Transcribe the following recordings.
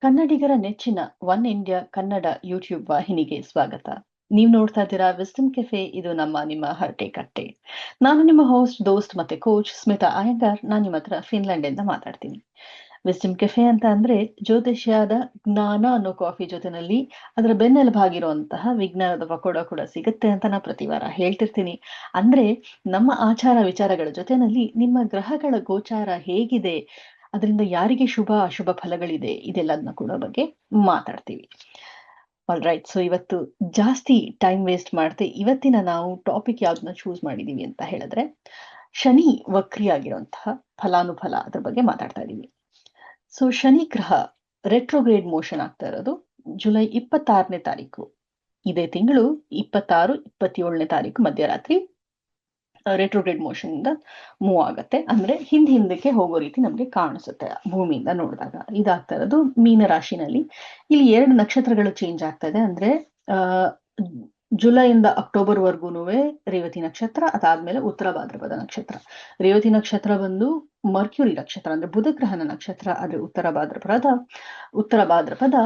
ಕನ್ನಡಿಗರ ನೆಚ್ಚಿನ one India Kannada YouTube ವಾಹಿನಿಗೆ ಸ್ವಾಗತ. ನೀವು ನೋಡ್ತಾ ಇದ್ದೀರಾ ವಿಸ್ಡಮ್ ಕೆಫೆ. ಇದು ನಿಮ್ಮ ಹರಟೆ ಕಟ್ಟೆ. ನಾನು ನಿಮ್ಮ ಹೋಸ್ಟ್, ದೋಸ್ತ್ ಮತ್ತೆ ಕೋಚ್ ಸ್ಮಿತಾ ಅಯ್ಯಂಗಾರ್. ನಾನು ನಿಮ್ಮ ಹತ್ರ ಫಿನ್ಲೆಂಡ್ ಇಂದ ಮಾತಾಡ್ತೀನಿ. ವಿಸ್ಡಮ್ ಕೆಫೆ ಅಂತ ಅಂದ್ರೆ ಜ್ಯೋತಿಷ್ಯದ ಜ್ಞಾನ ಅನ್ನೋ ಕಾಫಿ ಜೊತೆನಲ್ಲಿ ಅದರ ಬೆನ್ನೆಲುಬಾಗಿರುವಂತಹ ವಿಜ್ಞಾನದ ಪಕೋಡ ಕೂಡ ಸಿಗುತ್ತೆ ಅಂತ ನಾನು ಪ್ರತಿ ವಾರ ಹೇಳ್ತಿರ್ತೀನಿ. ಅಂದ್ರೆ ನಮ್ಮ ಆಚಾರ ವಿಚಾರಗಳ ಜೊತೆನಲ್ಲಿ ನಿಮ್ಮ ಗ್ರಹಗಳ ಗೋಚಾರ ಹೇಗಿದೆ, ಅದರಿಂದ ಯಾರಿಗೆ ಶುಭ ಅಶುಭ ಫಲಗಳಿದೆ, ಇದೆಲ್ಲದನ್ನ ಕೂಡ ಬಗ್ಗೆ ಮಾತಾಡ್ತೀವಿ. All right. ಸೊ ಇವತ್ತು ಜಾಸ್ತಿ ಟೈಮ್ ವೇಸ್ಟ್ ಮಾಡದೆ ಇವತ್ತಿನ ನಾವು ಟಾಪಿಕ್ ಯಾವ್ದನ್ನ ಚೂಸ್ ಮಾಡಿದೀವಿ ಅಂತ ಹೇಳಿದ್ರೆ, ಶನಿ ವಕ್ರಿಯಾಗಿರುವಂತಹ ಫಲಾನುಫಲ ಅದ್ರ ಬಗ್ಗೆ ಮಾತಾಡ್ತಾ ಇದೀವಿ. ಸೊ ಶನಿ ಗ್ರಹ ರೆಟ್ರೋಗ್ರೇಡ್ ಮೋಷನ್ ಆಗ್ತಾ ಇರೋದು ಜುಲೈ 26ನೇ ತಾರೀಕು, ಇದೇ ತಿಂಗಳು 26, 27ನೇ ತಾರೀಕು ಮಧ್ಯರಾತ್ರಿ ರೆಟ್ರೋಗ್ರೇಡ್ ಮೋಷನ್ ಇಂದ ಮೂವ್ ಆಗತ್ತೆ. ಅಂದ್ರೆ ಹಿಂದಕ್ಕೆ ಹೋಗೋ ರೀತಿ ನಮ್ಗೆ ಕಾಣಿಸುತ್ತೆ ಭೂಮಿಯಿಂದ ನೋಡಿದಾಗ. ಇದಾಗ್ತಾ ಇರೋದು ಮೀನ ರಾಶಿನಲ್ಲಿ. ಇಲ್ಲಿ 2 ನಕ್ಷತ್ರಗಳು ಚೇಂಜ್ ಆಗ್ತಾ ಇದೆ. ಅಂದ್ರೆ ಆ ಜುಲೈಯಿಂದ ಅಕ್ಟೋಬರ್ ವರ್ಗೂನುವೆ ರೇವತಿ ನಕ್ಷತ್ರ, ಅದಾದ್ಮೇಲೆ ಉತ್ತರ ಭಾದ್ರಪದ ನಕ್ಷತ್ರ. ರೇವತಿ ನಕ್ಷತ್ರ ಬಂದು ಮರ್ಕ್ಯೂರಿ ನಕ್ಷತ್ರ, ಅಂದ್ರೆ ಬುಧ ಗ್ರಹನ ನಕ್ಷತ್ರ. ಆದ್ರೆ ಉತ್ತರ ಭಾದ್ರಪದ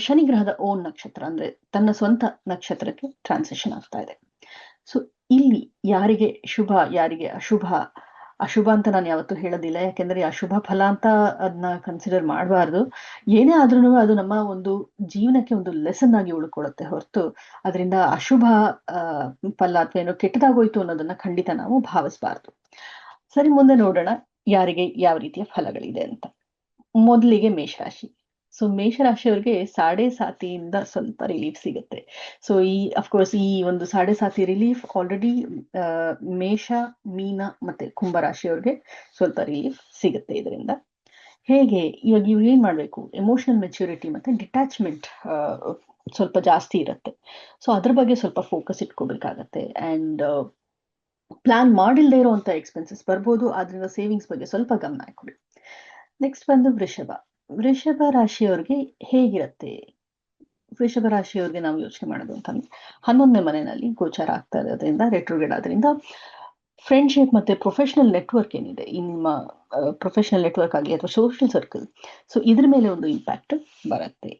ಶನಿ ಗ್ರಹದ ಓನ್ ನಕ್ಷತ್ರ, ಅಂದ್ರೆ ತನ್ನ ಸ್ವಂತ ನಕ್ಷತ್ರಕ್ಕೆ ಟ್ರಾನ್ಸಿಷನ್ ಆಗ್ತಾ ಇದೆ. ಸೊ ಇಲ್ಲಿ ಯಾರಿಗೆ ಶುಭ ಯಾರಿಗೆ ಅಶುಭ, ಅಶುಭ ಅಂತ ನಾನು ಯಾವತ್ತೂ ಹೇಳೋದಿಲ್ಲ. ಯಾಕೆಂದ್ರೆ ಅಶುಭ ಫಲ ಅಂತ ಅದನ್ನ ಕನ್ಸಿಡರ್ ಮಾಡಬಾರ್ದು. ಏನೇ ಆದ್ರೂ ಅದು ನಮ್ಮ ಒಂದು ಜೀವನಕ್ಕೆ ಒಂದು ಲೆಸನ್ ಆಗಿ ಉಳ್ಕೊಳ್ಳುತ್ತೆ ಹೊರತು ಅದರಿಂದ ಅಶುಭ ಫಲ ಅಥವಾ ಏನೋ ಕೆಟ್ಟದಾಗೋಯ್ತು ಅನ್ನೋದನ್ನ ಖಂಡಿತ ನಾವು ಭಾವಿಸಬಾರ್ದು. ಸರಿ, ಮುಂದೆ ನೋಡೋಣ ಯಾರಿಗೆ ಯಾವ ರೀತಿಯ ಫಲಗಳಿದೆ ಅಂತ. ಮೊದಲಿಗೆ ಮೇಷರಾಶಿ. ಸೊ ಮೇಷರಾಶಿಯವರಿಗೆ ಸಾಡೆ ಸಾತಿಯಿಂದ ಸ್ವಲ್ಪ ರಿಲೀಫ್ ಸಿಗುತ್ತೆ. ಸೊ ಅಫ್ಕೋರ್ಸ್ ಈ ಒಂದು ಸಾಡೆ ಸಾತಿ ರಿಲೀಫ್ ಆಲ್ರೆಡಿ ಮೇಷ, ಮೀನ ಮತ್ತೆ ಕುಂಭರಾಶಿಯವ್ರಿಗೆ ಸ್ವಲ್ಪ ರಿಲೀಫ್ ಸಿಗುತ್ತೆ ಇದರಿಂದ. ಹೇಗೆ ಇವಾಗ ಇವ್ರು ಏನ್ ಮಾಡ್ಬೇಕು, ಎಮೋಷನಲ್ ಮೆಚ್ಯೂರಿಟಿ ಮತ್ತೆ ಡಿಟ್ಯಾಚ್ಮೆಂಟ್ ಸ್ವಲ್ಪ ಜಾಸ್ತಿ ಇರುತ್ತೆ. ಸೊ ಅದ್ರ ಬಗ್ಗೆ ಸ್ವಲ್ಪ ಫೋಕಸ್ ಇಟ್ಕೋಬೇಕಾಗತ್ತೆ. ಅಂಡ್ ಪ್ಲಾನ್ ಮಾಡಿಲ್ದೇ ಇರುವಂತ ಎಕ್ಸ್ಪೆನ್ಸಸ್ ಬರ್ಬೋದು, ಆದ್ರಿಂದ ಸೇವಿಂಗ್ಸ್ ಬಗ್ಗೆ ಸ್ವಲ್ಪ ಗಮನ ಕೊಡಿ. ನೆಕ್ಸ್ಟ್ ಬಂದು ವೃಷಭ ರಾಶಿಯವ್ರಿಗೆ ಹೇಗಿರುತ್ತೆ. ವೃಷಭ ರಾಶಿಯವ್ರಿಗೆ ನಾವು ಯೋಚನೆ ಮಾಡೋದು ಅಂತಂದ್ರೆ 11ನೇ ಮನೆಯಲ್ಲಿ ಗೋಚಾರ ಆಗ್ತಾ ಇರೋದ್ರಿಂದ, ರೆಟ್ರೋಗ್ರೇಡ್ ಆದ್ರಿಂದ ಫ್ರೆಂಡ್ಶಿಪ್ ಮತ್ತೆ ಪ್ರೊಫೆಷನಲ್ ನೆಟ್ವರ್ಕ್ ಏನಿದೆ, ಈ ನಿಮ್ಮ ಪ್ರೊಫೆಷನಲ್ ನೆಟ್ವರ್ಕ್ ಆಗಲಿ ಅಥವಾ ಸೋಷಿಯಲ್ ಸರ್ಕಲ್, ಸೊ ಇದ್ರ ಮೇಲೆ ಒಂದು ಇಂಪ್ಯಾಕ್ಟ್ ಬರುತ್ತೆ.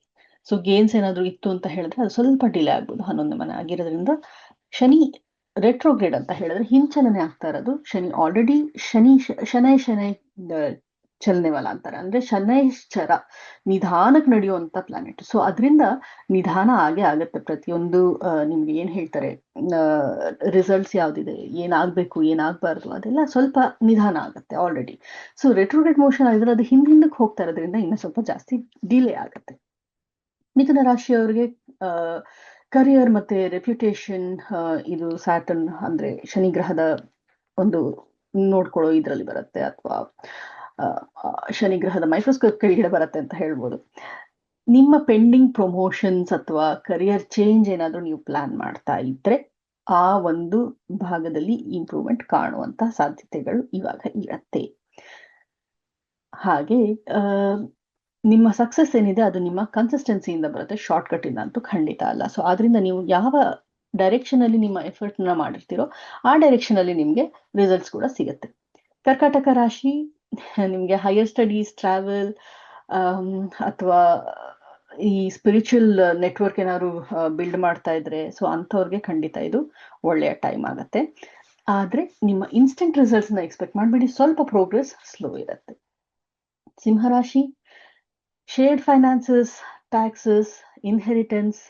ಸೊ ಗೇನ್ಸ್ ಏನಾದ್ರು ಇತ್ತು ಅಂತ ಹೇಳಿದ್ರೆ ಅದು ಸ್ವಲ್ಪ ಡಿಲೇ ಆಗ್ಬೋದು. 11ನೇ ಮನೆ ಆಗಿರೋದ್ರಿಂದ ಶನಿ ರೆಟ್ರೋಗ್ರೇಡ್ ಅಂತ ಹೇಳಿದ್ರೆ ಹಿಂಚಲನೆ ಆಗ್ತಾ ಇರೋದು. ಶನಿ ಆಲ್ರೆಡಿ ಶನೈ ಚಲನೆವಲ್ಲ ಅಂತಾರೆ. ಅಂದ್ರೆ ಶನೈಶ್ಚರ ನಿಧಾನಕ್ಕೆ ನಡೆಯುವಂತ ಪ್ಲಾನೆಟ್. ಸೊ ಅದರಿಂದ ನಿಧಾನ ಆಗತ್ತೆ ಪ್ರತಿಯೊಂದು. ನಿಮ್ಗೆ ಏನ್ ಹೇಳ್ತಾರೆ, ರಿಸಲ್ಟ್ಸ್ ಯಾವ್ದಿದೆ, ಏನಾಗ್ಬೇಕು ಏನಾಗ್ಬಾರ್ದು, ಅದೆಲ್ಲ ಸ್ವಲ್ಪ ನಿಧಾನ ಆಗತ್ತೆ ಆಲ್ರೆಡಿ. ಸೊ ರೆಟ್ರೋಗ್ರೇಡ್ ಮೋಷನ್ ಆಗಿದ್ರೆ ಅದು ಹಿಂದಕ್ಕೆ ಹೋಗ್ತಾ ಇರೋದ್ರಿಂದ ಇನ್ನು ಸ್ವಲ್ಪ ಜಾಸ್ತಿ ಡಿಲೇ ಆಗತ್ತೆ. ಮಿಥುನ ರಾಶಿಯವರಿಗೆ ಕರಿಯರ್ ಮತ್ತೆ ರೆಪ್ಯುಟೇಷನ್, ಇದು ಸ್ಯಾಟರ್ನ್ ಅಂದ್ರೆ ಶನಿ ಗ್ರಹದ ಒಂದು ನೋಡ್ಕೊಳ್ಳೋ ಇದ್ರಲ್ಲಿ ಬರುತ್ತೆ, ಅಥವಾ ಶನಿ ಗ್ರಹದ ಮೈಕ್ರೋಸ್ಕೋಪ್ ಕೆಳಗಡೆ ಬರುತ್ತೆ ಅಂತ ಹೇಳ್ಬೋದು. ನಿಮ್ಮ ಪೆಂಡಿಂಗ್ ಪ್ರಮೋಷನ್ಸ್ ಅಥವಾ ಕರಿಯರ್ ಚೇಂಜ್ ಏನಾದ್ರೂ ನೀವು ಪ್ಲಾನ್ ಮಾಡ್ತಾ ಇದ್ರೆ ಆ ಒಂದು ಭಾಗದಲ್ಲಿ ಇಂಪ್ರೂವ್ಮೆಂಟ್ ಕಾಣುವಂತ ಸಾಧ್ಯತೆಗಳು ಇವಾಗ ಇರತ್ತೆ. ಹಾಗೆ ನಿಮ್ಮ ಸಕ್ಸಸ್ ಏನಿದೆ ಅದು ನಿಮ್ಮ ಕನ್ಸಿಸ್ಟೆನ್ಸಿಯಿಂದ ಬರುತ್ತೆ, ಶಾರ್ಟ್ ಕಟ್ ಇಂದ ಅಂತೂ ಖಂಡಿತ ಅಲ್ಲ. ಸೊ ಆದ್ರಿಂದ ನೀವು ಯಾವ ಡೈರೆಕ್ಷನ್ ಅಲ್ಲಿ ನಿಮ್ಮ ಎಫರ್ಟ್ ನ ಮಾಡಿರ್ತೀರೋ ಆ ಡೈರೆಕ್ಷನ್ ಅಲ್ಲಿ ನಿಮ್ಗೆ ರಿಸಲ್ಟ್ಸ್ ಕೂಡ ಸಿಗುತ್ತೆ. ಕರ್ಕಾಟಕ ರಾಶಿ, ನಿಮ್ಗೆ ಹೈಯರ್ ಸ್ಟಡೀಸ್, ಟ್ರಾವೆಲ್ ಅಥವಾ ಈ ಸ್ಪಿರಿಚುವಲ್ ನೆಟ್ವರ್ಕ್ ಏನಾದ್ರು ಬಿಲ್ಡ್ ಮಾಡ್ತಾ ಇದ್ರೆ, ಸೊ ಅಂಥವ್ರಿಗೆ ಖಂಡಿತ ಇದು ಒಳ್ಳೆಯ ಟೈಮ್ ಆಗತ್ತೆ. ಆದ್ರೆ ನಿಮ್ಮ ಇನ್ಸ್ಟೆಂಟ್ ರಿಸಲ್ಟ್ಸ್ ನ ಎಕ್ಸ್ಪೆಕ್ಟ್ ಮಾಡಬೇಡಿ, ಸ್ವಲ್ಪ ಪ್ರೋಗ್ರೆಸ್ ಸ್ಲೋ ಇರುತ್ತೆ. ಸಿಂಹರಾಶಿ, ಶೇರ್ಡ್ ಫೈನಾನ್ಸಸ್, ಟ್ಯಾಕ್ಸಸ್, ಇನ್ಹೆರಿಟೆನ್ಸ್,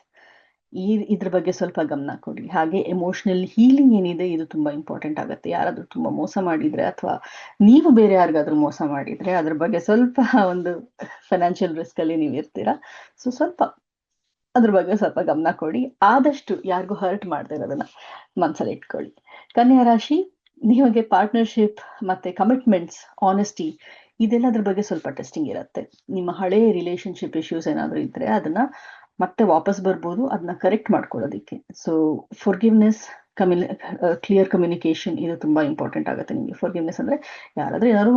ಇದ್ರ ಬಗ್ಗೆ ಸ್ವಲ್ಪ ಗಮನ ಕೊಡಿ. ಹಾಗೆ ಎಮೋಷನಲ್ ಹೀಲಿಂಗ್ ಏನಿದೆ ಇದು ತುಂಬಾ ಇಂಪಾರ್ಟೆಂಟ್ ಆಗುತ್ತೆ. ಯಾರಾದ್ರೂ ತುಂಬಾ ಮೋಸ ಮಾಡಿದ್ರೆ ಅಥವಾ ನೀವು ಬೇರೆ ಯಾರಿಗಾದ್ರೂ ಮೋಸ ಮಾಡಿದ್ರೆ ಅದ್ರ ಬಗ್ಗೆ ಸ್ವಲ್ಪ ಒಂದು ಫೈನಾನ್ಷಿಯಲ್ ರಿಸ್ಕ್ ಅಲ್ಲಿ ನೀವು ಇರ್ತೀರಾ. ಸೊ ಅದ್ರ ಬಗ್ಗೆ ಸ್ವಲ್ಪ ಗಮನ ಕೊಡಿ. ಆದಷ್ಟು ಯಾರಿಗೂ ಹರ್ಟ್ ಮಾಡದೇ ಇರೋದನ್ನ ಮನ್ಸಲ್ಲಿ ಇಟ್ಕೊಳ್ಳಿ. ಕನ್ಯಾ ರಾಶಿ, ನಿಮಗೆ ಪಾರ್ಟ್ನರ್ಶಿಪ್ ಮತ್ತೆ ಕಮಿಟ್ಮೆಂಟ್ಸ್, ಆನೆಸ್ಟಿ, ಇದೆಲ್ಲದ್ರ ಬಗ್ಗೆ ಸ್ವಲ್ಪ ಟೆಸ್ಟಿಂಗ್ ಇರುತ್ತೆ. ನಿಮ್ಮ ಹಳೆ ರಿಲೇಶನ್ಶಿಪ್ ಇಶ್ಯೂಸ್ ಏನಾದ್ರು ಇದ್ರೆ ಅದನ್ನ ಮತ್ತೆ ವಾಪಸ್ ಬರ್ಬೋದು, ಅದನ್ನ ಕರೆಕ್ಟ್ ಮಾಡ್ಕೊಳ್ಳೋದಿಕ್ಕೆ. ಸೊ ಫಾರ್ಗಿವ್ನೆಸ್, ಕ್ಲಿಯರ್ ಕಮ್ಯುನಿಕೇಶನ್ ಇದು ತುಂಬಾ ಇಂಪಾರ್ಟೆಂಟ್ ಆಗುತ್ತೆ ನಿಮಗೆ. ಫಾರ್ಗಿವ್ನೆಸ್ ಅಂದ್ರೆ ಯಾರಾದ್ರೂ ಏನಾದ್ರು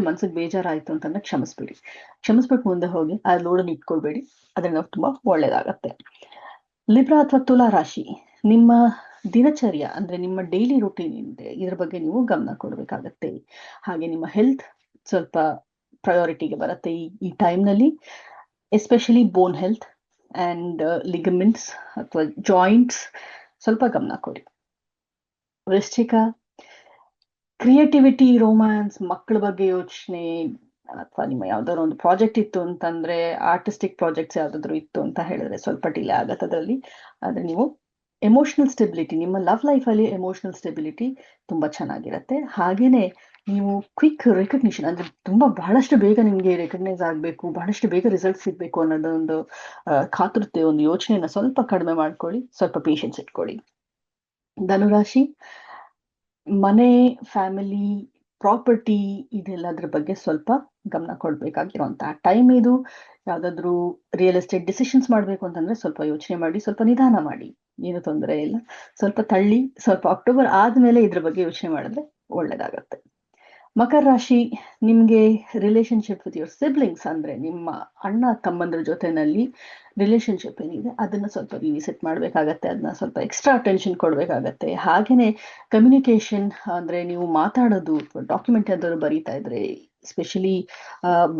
ಮನ್ಸಿಗೆ ಬೇಜಾರಾಯ್ತು ಅಂತಂದ್ರೆ ಕ್ಷಮಿಸ್ಬಿಟ್ಟು ಮುಂದೆ ಹೋಗಿ ಆ ಲೋಡನ್ನು ಇಟ್ಕೊಳ್ಬೇಡಿ, ಅದರಿಂದ ತುಂಬಾ ಒಳ್ಳೇದಾಗತ್ತೆ. ಲಿಬ್ರಾ ಅಥವಾ ತುಲಾ ರಾಶಿ, ನಿಮ್ಮ ದಿನಚರ್ಯ ಅಂದ್ರೆ ನಿಮ್ಮ ಡೈಲಿ ರೂಟೀನ್ ಏನಿದೆ ಇದ್ರ ಬಗ್ಗೆ ನೀವು ಗಮನ ಕೊಡಬೇಕಾಗತ್ತೆ. ಹಾಗೆ ನಿಮ್ಮ ಹೆಲ್ತ್ ಸ್ವಲ್ಪ ಪ್ರಯಾರಿಟಿಗೆ ಬರುತ್ತೆ ಈ ಟೈಮ್ನಲ್ಲಿ. Especially bone health and ligaments ಅಥವಾ ಜಾಯಿಂಟ್ಸ್ ಸ್ವಲ್ಪ ಗಮನ ಕೊಡಿ. ವೃಶ್ಚಿಕ, ಕ್ರಿಯೇಟಿವಿಟಿ, ರೋಮ್ಯಾನ್ಸ್, ಮಕ್ಕಳ ಬಗ್ಗೆ ಯೋಚನೆ, ಅಥವಾ ನಿಮ್ಮ ಯಾವ್ದಾದ್ರು ಒಂದು ಪ್ರಾಜೆಕ್ಟ್ ಇತ್ತು ಅಂತಂದ್ರೆ, ಆರ್ಟಿಸ್ಟಿಕ್ ಪ್ರಾಜೆಕ್ಟ್ಸ್ ಯಾವ್ದಾದ್ರು ಇತ್ತು ಅಂತ ಹೇಳಿದ್ರೆ ಸ್ವಲ್ಪ ಡಿಲೇ ಆಗತ್ತೆ ಅದರಲ್ಲಿ. ಆದ್ರೆ ನೀವು ಎಮೋಷನಲ್ ಸ್ಟೆಬಿಲಿಟಿ, ನಿಮ್ಮ ಲವ್ ಲೈಫಲ್ಲಿ ಎಮೋಷನಲ್ ಸ್ಟೆಬಿಲಿಟಿ ತುಂಬಾ ಚೆನ್ನಾಗಿರುತ್ತೆ. ಹಾಗೇನೆ ನೀವು ಕ್ವಿಕ್ ರೆಕಗ್ನಿಷನ್, ಅಂದ್ರೆ ಬಹಳಷ್ಟು ಬೇಗ ನಿಮ್ಗೆ ರೆಕಗ್ನೈಸ್ ಆಗಬೇಕು, ಬಹಳಷ್ಟು ಬೇಗ ರಿಸಲ್ಟ್ ಸಿಗ್ಬೇಕು ಅನ್ನೋದೊಂದು ಕಾತುರತೆ, ಒಂದು ಯೋಚನೆಯನ್ನ ಸ್ವಲ್ಪ ಕಡಿಮೆ ಮಾಡ್ಕೊಳ್ಳಿ, ಸ್ವಲ್ಪ ಪೇಷನ್ಸ್ ಇಟ್ಕೊಳ್ಳಿ. ಧನುರಾಶಿ, ಮನೆ, ಫ್ಯಾಮಿಲಿ, ಪ್ರಾಪರ್ಟಿ ಇದೆಲ್ಲದ್ರ ಬಗ್ಗೆ ಸ್ವಲ್ಪ ಗಮನ ಕೊಡ್ಬೇಕಾಗಿರುವಂತಹ ಟೈಮ್ ಇದು. ಯಾವ್ದಾದ್ರು ರಿಯಲ್ ಎಸ್ಟೇಟ್ ಡಿಸಿಷನ್ಸ್ ಮಾಡ್ಬೇಕು ಅಂತಂದ್ರೆ ಸ್ವಲ್ಪ ಯೋಚನೆ ಮಾಡಿ, ಸ್ವಲ್ಪ ನಿಧಾನ ಮಾಡಿ, ಏನು ತೊಂದರೆ ಇಲ್ಲ. ಸ್ವಲ್ಪ ತಳ್ಳಿ, ಸ್ವಲ್ಪ ಅಕ್ಟೋಬರ್ ಆದ್ಮೇಲೆ ಇದ್ರ ಬಗ್ಗೆ ಯೋಚನೆ ಮಾಡಿದ್ರೆ ಒಳ್ಳೇದಾಗತ್ತೆ. ಮಕರ ರಾಶಿ, ನಿಮ್ಗೆ ರಿಲೇಶನ್ಶಿಪ್ ವಿತ್ ಯುವರ್ ಸಿಬ್ಲಿಂಗ್ಸ್, ಅಂದ್ರೆ ನಿಮ್ಮ ಅಣ್ಣ ತಮ್ಮಂದ್ರ ಜೊತೆನಲ್ಲಿ ರಿಲೇಶನ್ಶಿಪ್ ಏನಿದೆ ಅದನ್ನ ಸ್ವಲ್ಪ ರಿವಿಸಿಟ್ ಮಾಡ್ಬೇಕಾಗತ್ತೆ, ಅದನ್ನ ಸ್ವಲ್ಪ ಎಕ್ಸ್ಟ್ರಾ ಅಟೆನ್ಷನ್ ಕೊಡ್ಬೇಕಾಗತ್ತೆ. ಹಾಗೇನೆ ಕಮ್ಯುನಿಕೇಶನ್, ಅಂದ್ರೆ ನೀವು ಮಾತಾಡೋದು, ಡಾಕ್ಯುಮೆಂಟ್ ಯಾವ್ದಾದ್ರು ಬರೀತಾ ಇದ್ರೆ, ಎಸ್ಪೆಷಲಿ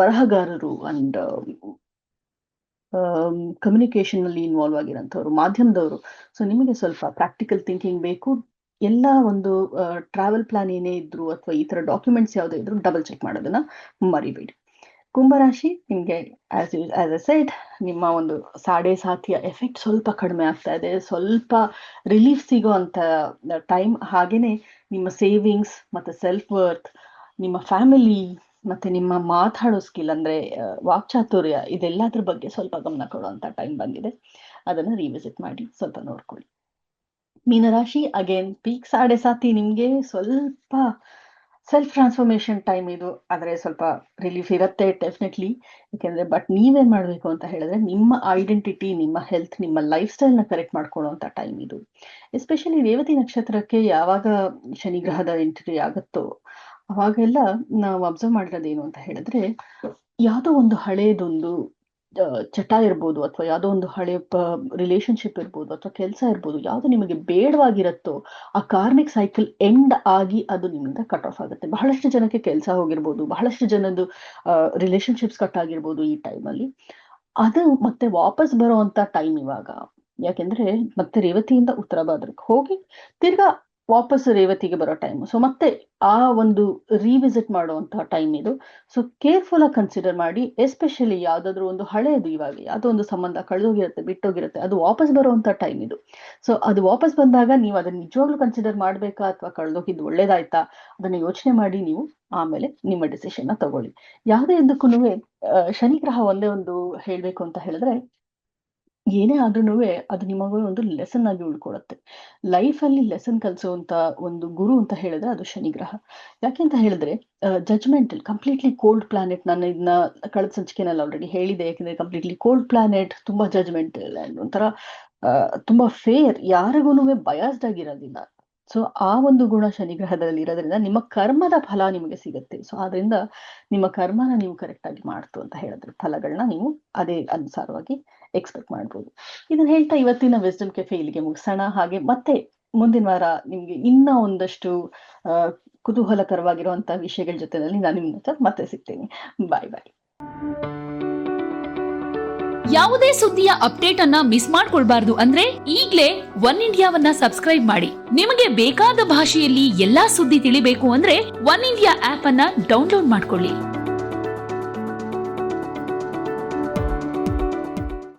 ಬರಹಗಾರರು ಅಂಡ್ ಕಮ್ಯುನಿಕೇಶನ್ ಅಲ್ಲಿ ಇನ್ವಾಲ್ವ್ ಆಗಿರೋಂಥವ್ರು, ಮಾಧ್ಯಮದವರು, ಸೊ ನಿಮಗೆ ಸ್ವಲ್ಪ ಪ್ರಾಕ್ಟಿಕಲ್ ಥಿಂಕಿಂಗ್ ಬೇಕು. ಎಲ್ಲ ಒಂದು ಟ್ರಾವೆಲ್ ಪ್ಲಾನ್ ಏನೇ ಇದ್ರು ಅಥವಾ ಈ ತರ ಡಾಕ್ಯುಮೆಂಟ್ಸ್ ಯಾವುದೇ ಇದ್ರು ಡಬಲ್ ಚೆಕ್ ಮಾಡೋದನ್ನ ಮರಿಬೇಡಿ. ಕುಂಭರಾಶಿ, ನಿಮ್ಗೆ ಆಸ್ ಎ ಸೆಡ್, ನಿಮ್ಮ ಒಂದು ಸಾಡೆ ಸಾತಿಯ ಎಫೆಕ್ಟ್ ಸ್ವಲ್ಪ ಕಡಿಮೆ ಆಗ್ತಾ ಇದೆ, ಸ್ವಲ್ಪ ರಿಲೀಫ್ ಸಿಗೋ ಅಂತ ಟೈಮ್. ಹಾಗೇನೆ ನಿಮ್ಮ ಸೇವಿಂಗ್ಸ್ ಮತ್ತೆ ಸೆಲ್ಫ್ ವರ್ತ್, ನಿಮ್ಮ ಫ್ಯಾಮಿಲಿ ಮತ್ತೆ ನಿಮ್ಮ ಮಾತಾಡೋ ಸ್ಕಿಲ್, ಅಂದ್ರೆ ವಾಕ್ಚಾತುರ್ಯ, ಇದೆಲ್ಲದ್ರ ಬಗ್ಗೆ ಸ್ವಲ್ಪ ಗಮನ ಕೊಡುವಂತ ಟೈಮ್ ಬಂದಿದೆ. ಅದನ್ನ ರಿವಿಸಿಟ್ ಮಾಡಿ ಸ್ವಲ್ಪ ನೋಡ್ಕೊಳ್ಳಿ. ಮೀನರಾಶಿ, ಅಗೇನ್ ಪೀಕ್ ಸಾಡೆ ಸಾತಿ, ನಿಮ್ಗೆ ಸ್ವಲ್ಪ ಸೆಲ್ಫ್ ಟ್ರಾನ್ಸ್ಫಾರ್ಮೇಶನ್ ಟೈಮ್ ಇದು. ಆದ್ರೆ ಸ್ವಲ್ಪ ರಿಲೀಫ್ ಇರುತ್ತೆ ಡೆಫಿನೆಟ್ಲಿ. ಯಾಕೆಂದ್ರೆ ಬಟ್ ನೀವೇನ್ ಮಾಡ್ಬೇಕು ಅಂತ ಹೇಳಿದ್ರೆ, ನಿಮ್ಮ ಐಡೆಂಟಿಟಿ, ನಿಮ್ಮ ಹೆಲ್ತ್, ನಿಮ್ಮ ಲೈಫ್ ಸ್ಟೈಲ್ ನ ಕರೆಕ್ಟ್ ಮಾಡ್ಕೊಳ್ಳುವಂತ ಟೈಮ್ ಇದು. ಎಸ್ಪೆಷಲಿ ರೇವತಿ ನಕ್ಷತ್ರಕ್ಕೆ ಯಾವಾಗ ಶನಿ ಗ್ರಹದ ಎಂಟ್ರಿ ಆಗುತ್ತೋ ಅವಾಗೆಲ್ಲ ನಾವು ಅಬ್ಸರ್ವ್ ಮಾಡಿರೋದೇನು ಅಂತ ಹೇಳಿದ್ರೆ, ಯಾವುದೋ ಒಂದು ಹಳೇದೊಂದು ಚಟ ಇರ್ಬೋದು, ಅಥವಾ ಯಾವುದೋ ಒಂದು ಹಳೆ ರಿಲೇಶನ್ಶಿಪ್ ಇರ್ಬೋದು, ಅಥವಾ ಕೆಲಸ ಇರ್ಬೋದು, ಯಾವ್ದು ನಿಮಗೆ ಬೇಡವಾಗಿರತ್ತೋ ಆ ಕಾರ್ಮಿಕ್ ಸೈಕಲ್ ಎಂಡ್ ಆಗಿ ಅದು ನಿಮ್ಮಿಂದ ಕಟ್ ಆಫ್ ಆಗುತ್ತೆ. ಬಹಳಷ್ಟು ಜನಕ್ಕೆ ಕೆಲಸ ಹೋಗಿರ್ಬೋದು, ಬಹಳಷ್ಟು ಜನದ್ದು ರಿಲೇಶನ್ಶಿಪ್ಸ್ ಕಟ್ ಆಗಿರ್ಬೋದು ಈ ಟೈಮಲ್ಲಿ. ಅದು ಮತ್ತೆ ವಾಪಸ್ ಬರುವಂತ ಟೈಮ್ ಇವಾಗ. ಯಾಕೆಂದ್ರೆ ಮತ್ತೆ ರೇವತಿಯಿಂದ ಉತ್ತರ ಭಾದ್ರಕ್ಕೆ ಹೋಗಿ ತಿರ್ಗಾ ವಾಪಸ್ ರೇವತಿಗೆ ಬರೋ ಟೈಮ್. ಸೊ ಮತ್ತೆ ಆ ಒಂದು ರಿವಿಸಿಟ್ ಮಾಡುವಂತಹ ಟೈಮ್ ಇದು. ಸೊ ಕೇರ್ಫುಲ್ ಆಗಿ ಕನ್ಸಿಡರ್ ಮಾಡಿ. ಎಸ್ಪೆಷಲಿ ಯಾವ್ದಾದ್ರು ಒಂದು ಹಳೆಯದು, ಇವಾಗ ಯಾವ್ದೋ ಒಂದು ಸಂಬಂಧ ಕಳೆದೋಗಿರುತ್ತೆ, ಬಿಟ್ಟೋಗಿರುತ್ತೆ, ಅದು ವಾಪಸ್ ಬರುವಂತ ಟೈಮ್ ಇದು. ಸೊ ಅದು ವಾಪಸ್ ಬಂದಾಗ ನೀವು ಅದನ್ನ ನಿಜವಾಗ್ಲೂ ಕನ್ಸಿಡರ್ ಮಾಡ್ಬೇಕಾ, ಅಥವಾ ಕಳೆದೋಗಿದ್ದು ಒಳ್ಳೇದಾಯ್ತಾ, ಅದನ್ನ ಯೋಚನೆ ಮಾಡಿ ನೀವು ಆಮೇಲೆ ನಿಮ್ಮ ಡಿಸಿಷನ್ ನ ತಗೊಳ್ಳಿ. ಯಾವುದೇ ಇದಕ್ಕೂ ಶನಿ ಗ್ರಹ ಒಂದೇ ಒಂದು ಹೇಳ್ಬೇಕು ಅಂತ ಹೇಳಿದ್ರೆ, ಏನೇ ಆದ್ರೂ ಅದು ನಿಮಗೆ ಒಂದು ಲೆಸನ್ ಆಗಿ ಉಳ್ಕೊಳತ್ತೆ. ಲೈಫಲ್ಲಿ ಲೆಸನ್ ಕಲಿಸುವಂತ ಒಂದು ಗುರು ಅಂತ ಹೇಳಿದ್ರೆ ಅದು ಶನಿ ಗ್ರಹ. ಯಾಕೆಂತ ಹೇಳಿದ್ರೆ ಜಜ್ಮೆಂಟಲ್, ಕಂಪ್ಲೀಟ್ಲಿ ಕೋಲ್ಡ್ ಪ್ಲಾನೆಟ್. ನಾನು ಇದನ್ನ ಕಳೆದ ಸಂಚಿಕೆನಲ್ಲಿ ಆಲ್ರೆಡಿ ಹೇಳಿದೆ. ಯಾಕೆಂದ್ರೆ ಕಂಪ್ಲೀಟ್ಲಿ ಕೋಲ್ಡ್ ಪ್ಲಾನೆಟ್, ತುಂಬಾ ಜಜ್ಮೆಂಟಲ್ ಅಂಡ್ ಒಂಥರ ತುಂಬಾ ಫೇರ್, ಯಾರಿಗೂ ಬಯಾಸ್ಡ್ ಆಗಿರೋದಿಲ್ಲ. ಸೊ ಆ ಒಂದು ಗುಣ ಶನಿ ಗ್ರಹದಲ್ಲಿ ಇರೋದ್ರಿಂದ ನಿಮ್ಮ ಕರ್ಮದ ಫಲ ನಿಮಗೆ ಸಿಗುತ್ತೆ. ಸೊ ಆದ್ರಿಂದ ನಿಮ್ಮ ಕರ್ಮನ ನೀವು ಕರೆಕ್ಟ್ ಆಗಿ ಮಾಡ್ತು ಅಂತ ಹೇಳಿದ್ರೆ ಫಲಗಳನ್ನ ನೀವು ಅದೇ ಅನುಸಾರವಾಗಿ ಎಕ್ಸ್ಪೆಕ್ಟ್ ಮಾಡ್ಬೋದು. ಇದನ್ನ ಹೇಳ್ತಾ ಇವತ್ತಿನ ವಿಸ್ಡಮ್ ಕೆಫೆ ಇಲ್ಲಿಗೆ ಮುಗಿಸೋಣ. ಹಾಗೆ ಮತ್ತೆ ಮುಂದಿನ ವಾರ ನಿಮ್ಗೆ ಇನ್ನ ಒಂದಷ್ಟು ಕುತೂಹಲಕರವಾಗಿರುವಂತಹ ವಿಷಯಗಳ ಜೊತೆನಲ್ಲಿ ನಾನು ನಿಮ್ಮ ಮತ್ತೆ ಸಿಗ್ತೇನೆ. ಬಾಯ್ ಬಾಯ್. ಯಾವುದೇ ಸುದ್ದಿಯ ಅಪ್ಡೇಟ್ ಅನ್ನ ಮಿಸ್ ಮಾಡ್ಕೊಳ್ಬಾರ್ದು ಅಂದ್ರೆ ಈಗ್ಲೇ ಒನ್ ಇಂಡಿಯಾವನ್ನ ಸಬ್ಸ್ಕ್ರೈಬ್ ಮಾಡಿ. ನಿಮಗೆ ಬೇಕಾದ ಭಾಷೆಯಲ್ಲಿ ಎಲ್ಲಾ ಸುದ್ದಿ ತಿಳಿಬೇಕು ಅಂದ್ರೆ ಒನ್ ಇಂಡಿಯಾ ಆಪ್ ಅನ್ನ ಡೌನ್ಲೋಡ್ ಮಾಡ್ಕೊಳ್ಳಿ.